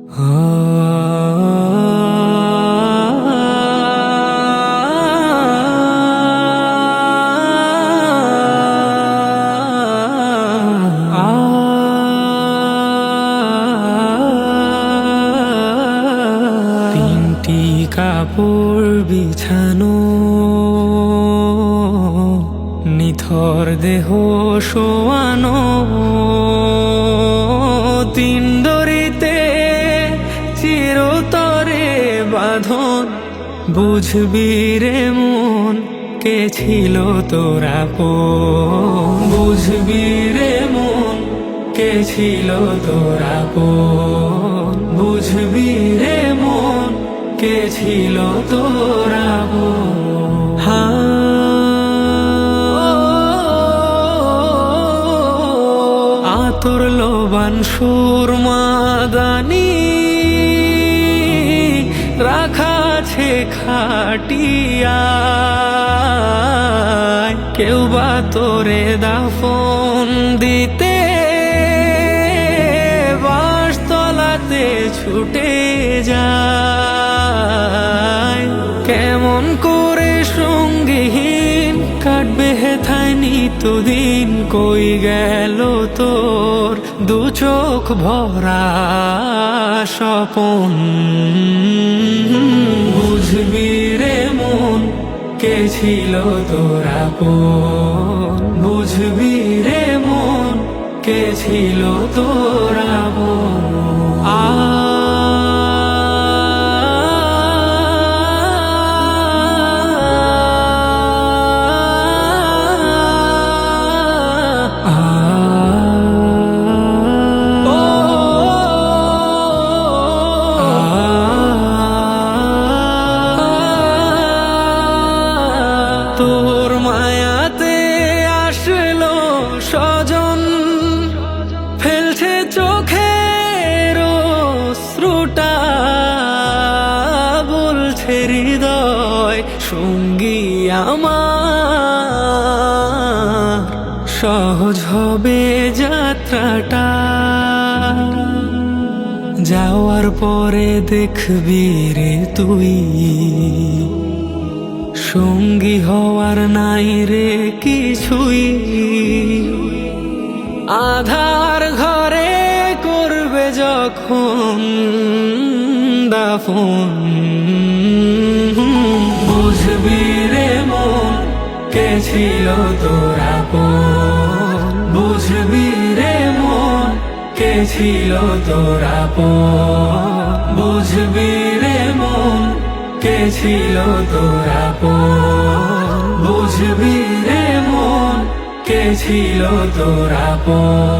তিনটি কাপড় বিছানো, নিথর দেহ শোয়ানো, তিন দড়িতে চিরতরে বাঁধন। বুঝবি রে মন কে ছিল তোর আপন, বুঝবি রে মন কে ছিল তোর আপন, বুঝবি রে মন কে ছিল তোর আপন। আতর লোবান সুরমাদানি রাখা আছে খাটিয়ায়, কেউ বা তোরে দাফন দিতে বাঁশতলাতে ছুটে যায়। কেমন করে সঙ্গীহীন কাটবে হেথায় নিত্যদিন, কই গেল তোর দু চোখ ভরা স্বপন। বুঝবি রে মন কে ছিল তোর আপন, বুঝবি রে মন কে ছিল তোর আপন। তোর মায়াতে আসলো স্বজন, ফেলছে চোখের অশ্রুটা, বলছে হৃদয় সঙ্গী আমার, সহজ হবে যাত্রাটা। যাওয়ার পরে দেখবি রে তুই, সঙ্গী হওয়ার নাই রে কিছুই। আধার ঘরে করবে যখন দাফন, বুঝবি রে মন কে ছিল তোর আপন, বুঝবি রে মন কে ছিল তোর আপন, বুঝবি রে মন কে ছিল তোর আপন, বুঝবি রে মন কে ছিল তোর আপন।